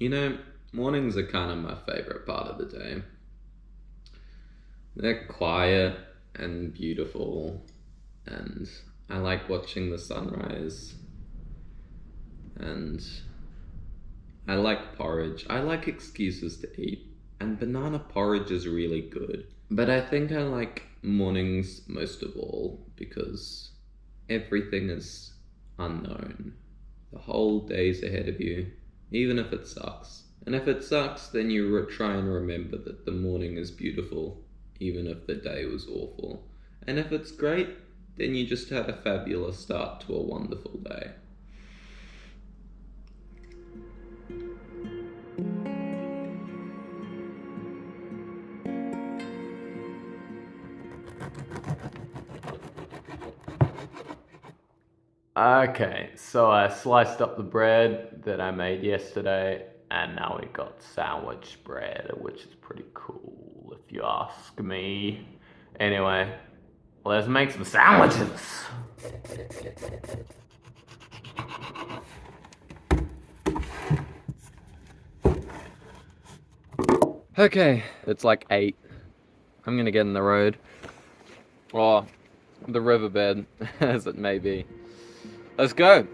You know, mornings are kind of my favorite part of the day. They're quiet and beautiful, and I like watching the sunrise, and I like porridge. I like excuses to eat, and banana porridge is really good. But I think I like mornings most of all because everything is unknown. The whole day's ahead of you, even if it sucks. And if it sucks, then you try and remember that the morning is beautiful, even if the day was awful. And if it's great, then you just had a fabulous start to a wonderful day. Okay, so I sliced up the bread that I made yesterday, and now we got sandwich bread, which is pretty cool, if you ask me. Anyway, let's make some sandwiches. Okay, it's like 8. I'm gonna get in the road. Or the riverbed, as it may be. Let's go.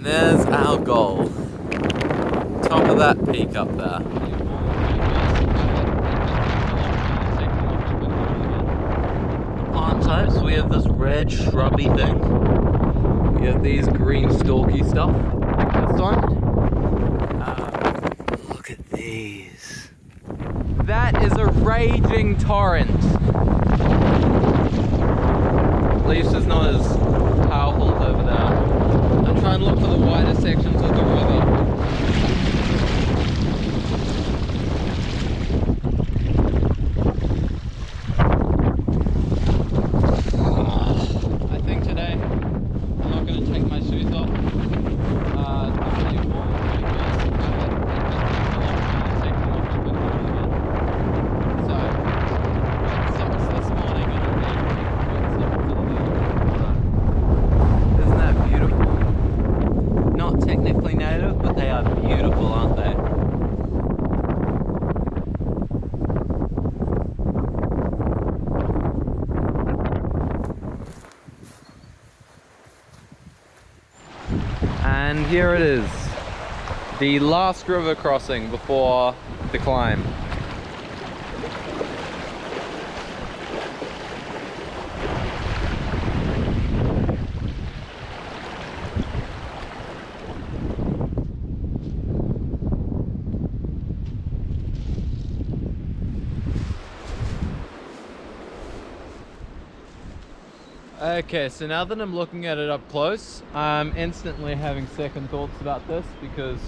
There's our goal. Top of that peak up there. On types, we have this red shrubby thing. We have these green stalky stuff. This one. Look at these. That is a raging torrent. At least it's not as powerful as over there. I'm trying to look for the wider sections of the river. I think today I'm not going to take my shoes off. Technically native, but they are beautiful, aren't they? And here it is, the last river crossing before the climb. Okay, so now that I'm looking at it up close, I'm instantly having second thoughts about this because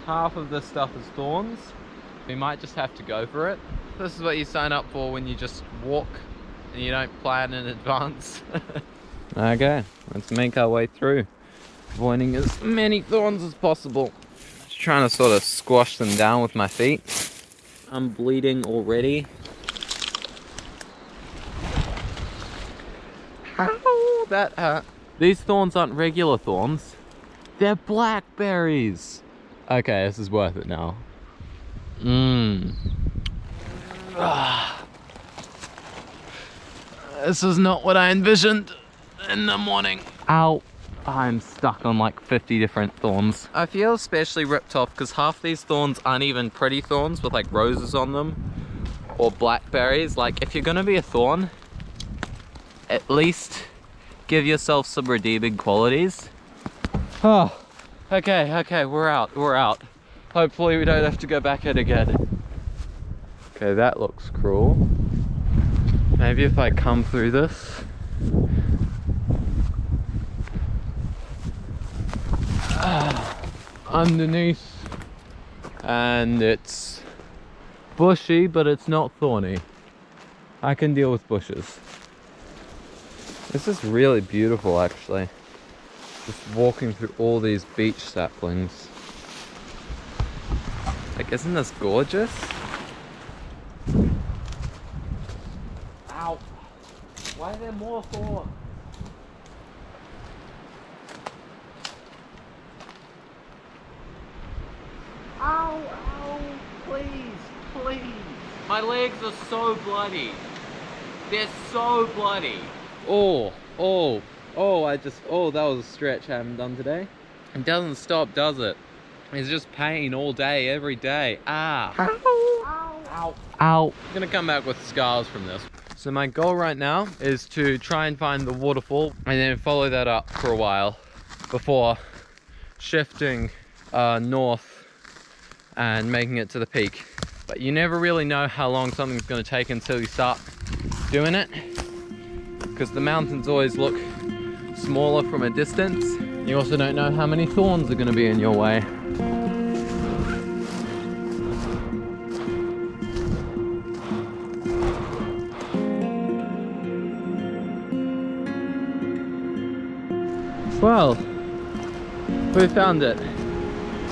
half of this stuff is thorns. We might just have to go for it. This is what you sign up for when you just walk and you don't plan in advance. Okay, let's make our way through, avoiding as many thorns as possible. Just trying to sort of squash them down with my feet. I'm bleeding already. Ow, that hurt. These thorns aren't regular thorns. They're blackberries. Okay, this is worth it now. This is not what I envisioned in the morning. Ow. I'm stuck on like 50 different thorns. I feel especially ripped off because half these thorns aren't even pretty thorns with like roses on them or blackberries. Like if you're gonna be a thorn, at least give yourself some redeeming qualities. Oh, okay, we're out. Hopefully we don't have to go back in again. Okay, that looks cruel. Maybe if I come through this. Underneath, and it's bushy, but it's not thorny. I can deal with bushes. This is really beautiful, actually. Just walking through all these beech saplings. Like, isn't this gorgeous? Ow! Why are there more thorns? Ow, ow, please, please. My legs are so bloody. They're so bloody. Oh, that was a stretch I haven't done today. It doesn't stop, does it? It's just pain all day, every day. Ah. Ow, ow, ow. I'm gonna come back with scars from this. So my goal right now is to try and find the waterfall and then follow that up for a while before shifting north and making it to the peak. But you never really know how long something's going to take until you start doing it, because the mountains always look smaller from a distance. You also don't know how many thorns are going to be in your way. Well, we found it.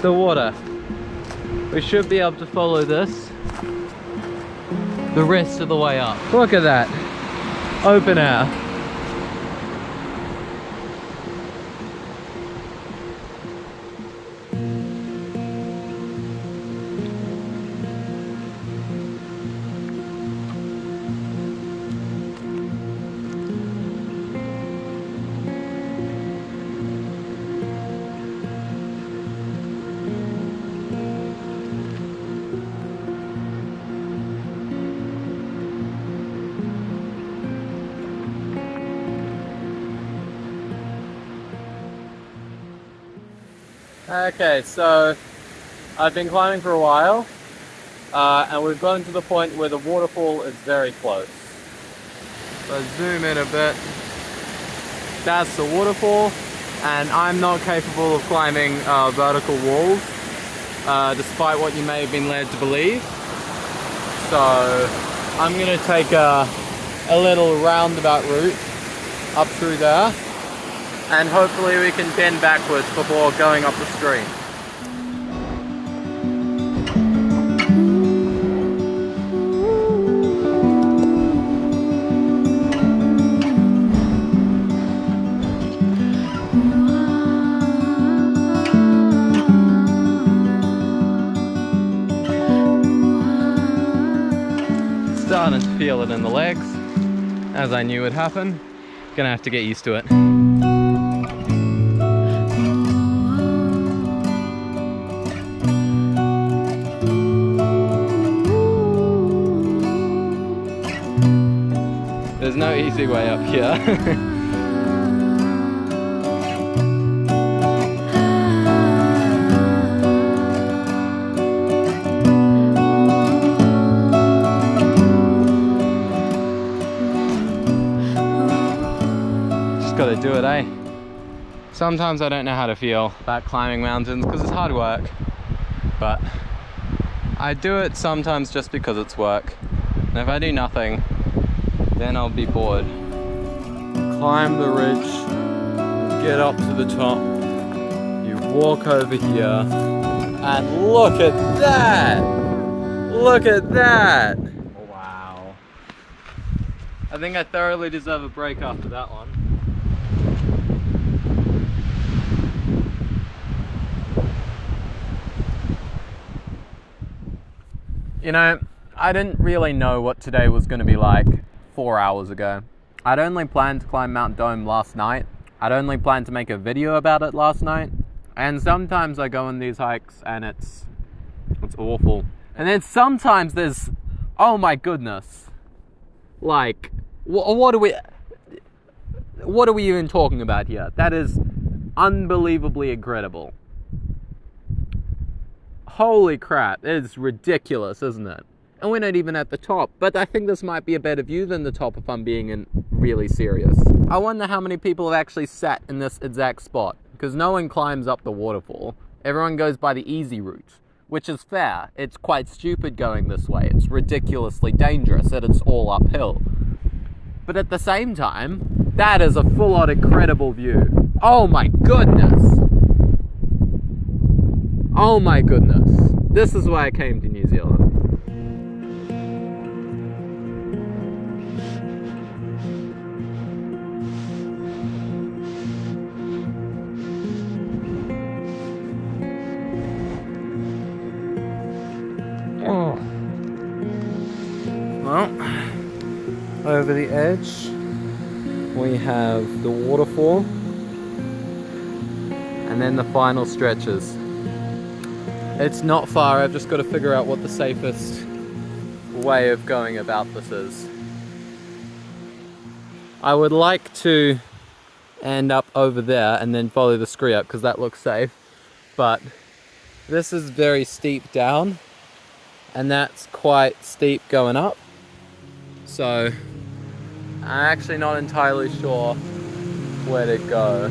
The water. We should be able to follow this the rest of the way up. Look at that. Open air. Okay, so I've been climbing for a while, and we've gotten to the point where the waterfall is very close. So zoom in a bit. That's the waterfall, and I'm not capable of climbing vertical walls, despite what you may have been led to believe. So I'm going to take a little roundabout route up through there, and hopefully we can bend backwards before going up the stream. Starting to feel it in the legs, as I knew would happen. Gonna have to get used to it. There's no easy way up here. Just gotta do it, eh? Sometimes I don't know how to feel about climbing mountains because it's hard work, but I do it sometimes just because it's work. And if I do nothing, then I'll be bored. Climb the ridge, get up to the top, you walk over here, and look at that! Look at that! Wow. I think I thoroughly deserve a break after that one. You know, I didn't really know what today was going to be like 4 hours ago. I'd only planned to climb Mount Dome last night. I'd only planned to make a video about it last night. And sometimes I go on these hikes and it's awful. And then sometimes there's, oh my goodness. Like, what are we even talking about here? That is unbelievably incredible. Holy crap, it's ridiculous, isn't it? and we're not even at the top. But I think this might be a better view than the top if I'm being really serious. I wonder how many people have actually sat in this exact spot, because no one climbs up the waterfall. Everyone goes by the easy route, which is fair. It's quite stupid going this way. It's ridiculously dangerous and it's all uphill. But at the same time, that is a full-on incredible view. Oh my goodness! Oh my goodness. This is why I came to New Zealand. Oh. Well, over the edge we have the waterfall and then the final stretches. It's not far, I've just got to figure out what the safest way of going about this is. I would like to end up over there and then follow the scree up because that looks safe, but this is very steep down and that's quite steep going up, so I'm actually not entirely sure where to go.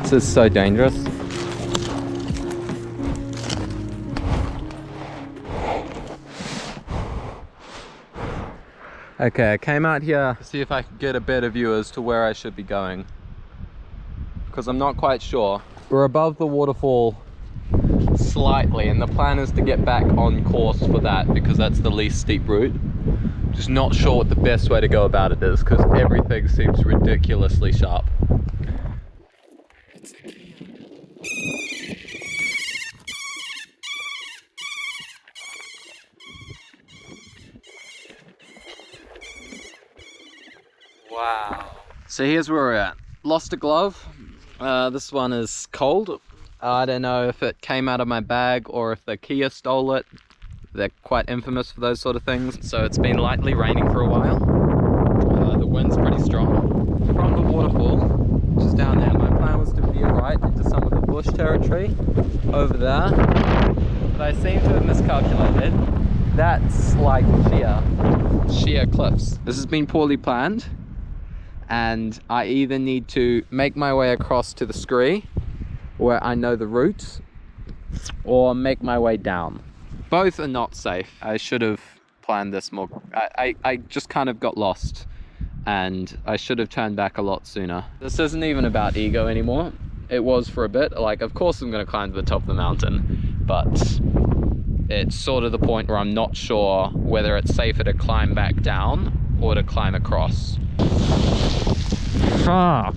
This is so dangerous. Okay, I came out here to see if I could get a better view as to where I should be going, because I'm not quite sure. We're above the waterfall slightly and the plan is to get back on course for that because that's the least steep route. Just not sure what the best way to go about it is because everything seems ridiculously sharp. Wow. So here's where we're at. Lost a glove. This one is cold. I don't know if it came out of my bag or if the Kia stole it. They're quite infamous for those sort of things. So it's been lightly raining for a while. The wind's pretty strong. From the waterfall, which is down there, my plan was to veer right into some of the bush territory over there. But I seem to have miscalculated. That's like sheer cliffs. This has been poorly planned. And I either need to make my way across to the scree, where I know the route, or make my way down. Both are not safe. I should have planned this more. I just kind of got lost, and I should have turned back a lot sooner. This isn't even about ego anymore. It was for a bit. Like, of course I'm going to climb to the top of the mountain, but it's sort of the point where I'm not sure whether it's safer to climb back down or to climb across. Fuck.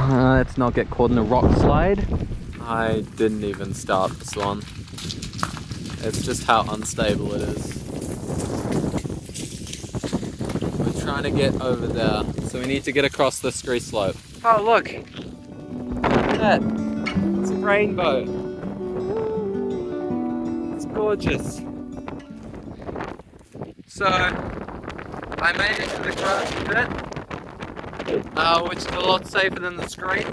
Let's not get caught in a rock slide. I didn't even start this one. It's just how unstable it is. We're trying to get over there, so we need to get across the scree slope. Oh look! Look at that! It's a rainbow! It's gorgeous! So, I made it to the grass bit, which is a lot safer than the screen.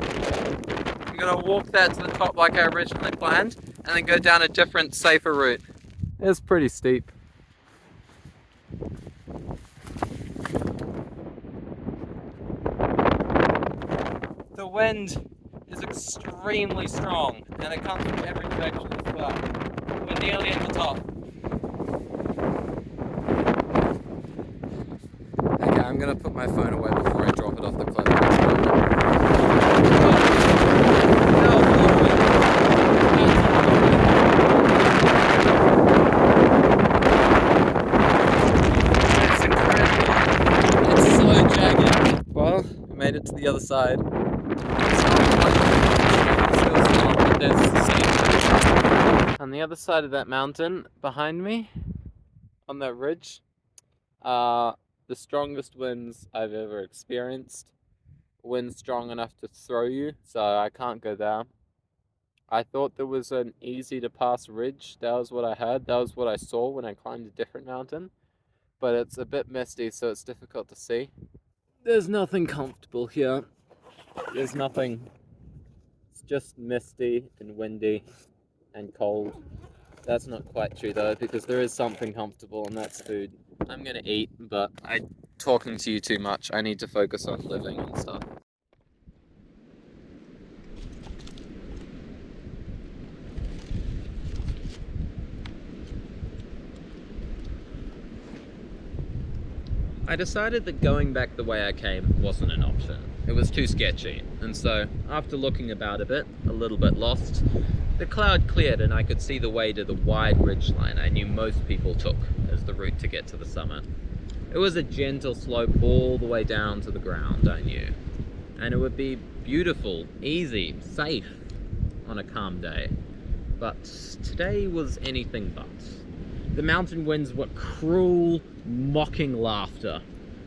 I'm gonna walk that to the top like I originally planned, and then go down a different, safer route. It's pretty steep. The wind is extremely strong, and it comes from every direction as well. We're nearly at the top. Okay, I'm gonna put my phone away before I drop it off the cliff. get to the other side. On the other side of that mountain, behind me, on that ridge, are the strongest winds I've ever experienced. Wind strong enough to throw you, so I can't go down. I thought there was an easy to pass ridge. That was what I heard. That was what I saw when I climbed a different mountain. But it's a bit misty, so it's difficult to see. There's nothing comfortable here. There's nothing. It's just misty and windy and cold. That's not quite true though, because there is something comfortable, and that's food. I'm gonna eat, but I'm talking to you too much. I need to focus on living and stuff. I decided that going back the way I came wasn't an option. It was too sketchy, and so, after looking about a little bit lost, the cloud cleared and I could see the way to the wide ridgeline I knew most people took as the route to get to the summit. It was a gentle slope all the way down to the ground, I knew. And it would be beautiful, easy, safe on a calm day. But today was anything but. The mountain winds were cruel, mocking laughter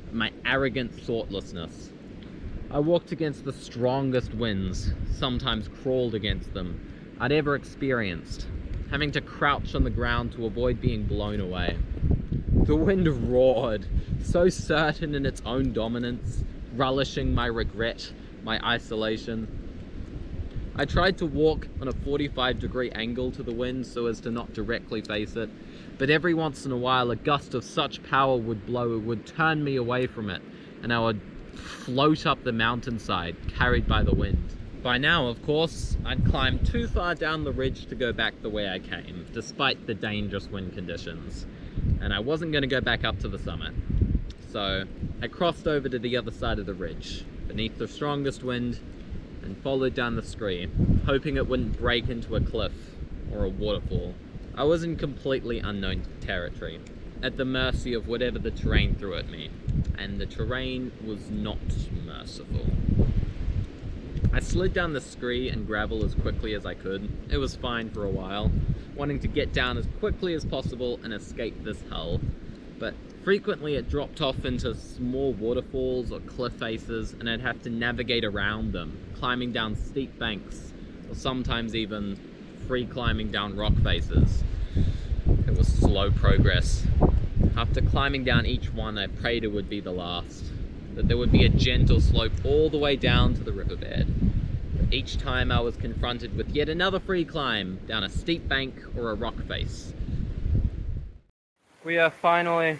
at my arrogant thoughtlessness. I walked against the strongest winds, sometimes crawled against them, I'd ever experienced, having to crouch on the ground to avoid being blown away. The wind roared, so certain in its own dominance, relishing my regret, my isolation. I tried to walk on a 45-degree angle to the wind so as to not directly face it, but every once in a while a gust of such power would blow it would turn me away from it, and I would float up the mountainside, carried by the wind. By now, of course, I'd climbed too far down the ridge to go back the way I came, despite the dangerous wind conditions, and I wasn't going to go back up to the summit. So I crossed over to the other side of the ridge, beneath the strongest wind, and followed down the scree, hoping it wouldn't break into a cliff or a waterfall. I was in completely unknown territory, at the mercy of whatever the terrain threw at me, and the terrain was not merciful. I slid down the scree and gravel as quickly as I could. It was fine for a while, wanting to get down as quickly as possible and escape this hell. But frequently it dropped off into small waterfalls or cliff faces, and I'd have to navigate around them, climbing down steep banks, or sometimes even free climbing down rock faces. It was slow progress. After climbing down each one, I prayed it would be the last, that there would be a gentle slope all the way down to the riverbed. But each time I was confronted with yet another free climb down a steep bank or a rock face. We are finally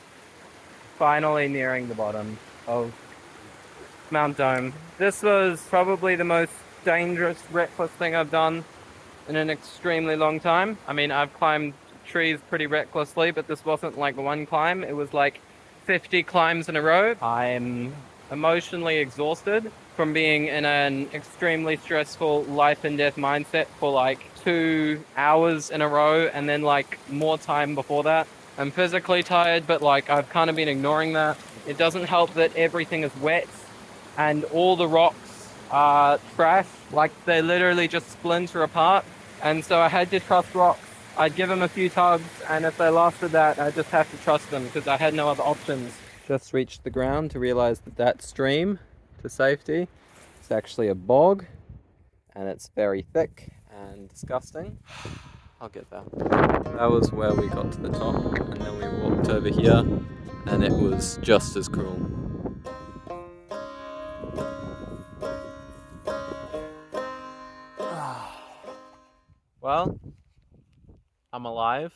nearing the bottom of Mount Dome. This was probably the most dangerous, reckless thing I've done in an extremely long time. I mean, I've climbed trees pretty recklessly, but this wasn't like one climb. It was like 50 climbs in a row. I'm emotionally exhausted from being in an extremely stressful life and death mindset for like 2 hours in a row, and then like more time before that. I'm physically tired, but like I've kind of been ignoring that. It doesn't help that everything is wet and all the rocks are trash. Like they literally just splinter apart. And so I had to trust rocks. I'd give them a few tugs, and if they lasted that, I just have to trust them because I had no other options. Just reached the ground to realize that that stream to safety is actually a bog, and it's very thick and disgusting. I'll get that. That was where we got to the top, and then we walked over here, and it was just as cruel. Well, I'm alive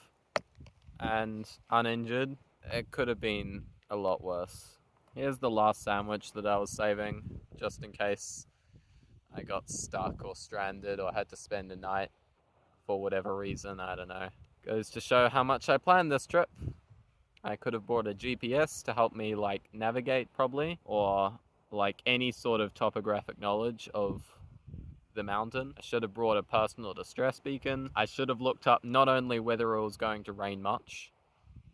and uninjured. It could have been a lot worse. Here's the last sandwich that I was saving, just in case I got stuck or stranded or had to spend a night for whatever reason, I don't know. Goes to show how much I planned this trip. I could have brought a GPS to help me like navigate probably, or like any sort of topographic knowledge of the mountain. I should have brought a personal distress beacon. I should have looked up not only whether it was going to rain much,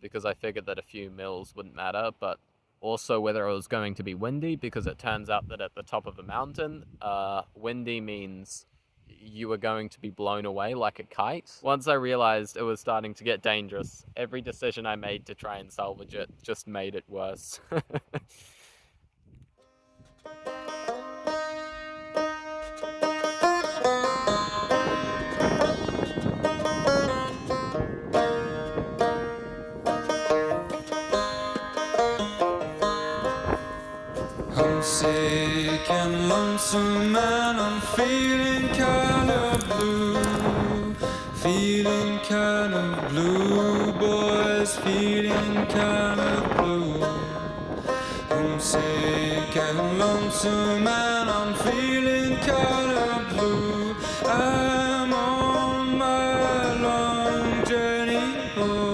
because I figured that a few mils wouldn't matter, but also whether it was going to be windy, because it turns out that at the top of a mountain, windy means you were going to be blown away like a kite. Once I realized it was starting to get dangerous, every decision I made to try and salvage it just made it worse. I'm sick and lonesome and I'm feeling kind of blue. Feeling kind of blue, boys, feeling kind of blue. I'm sick and lonesome and I'm feeling kind of blue. I'm on my long journey home.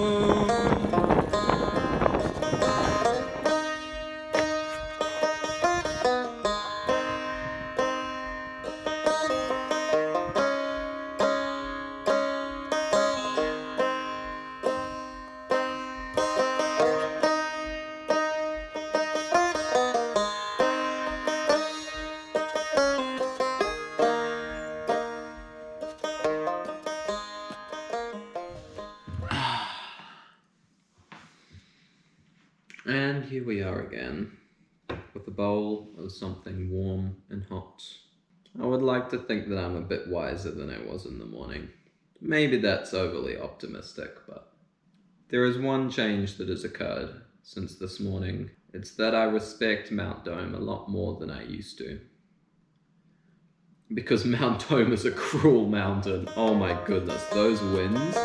And here we are again, with a bowl of something warm and hot. I would like to think that I'm a bit wiser than I was in the morning. Maybe that's overly optimistic, but there is one change that has occurred since this morning. It's that I respect Mount Dome a lot more than I used to. Because Mount Dome is a cruel mountain. Oh my goodness, those winds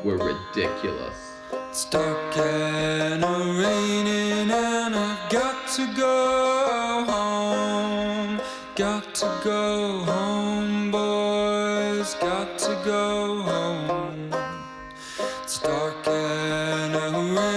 were ridiculous. Stuck and raining and I've got to go home. Got to go home, boys, got to go home. It's dark and raining.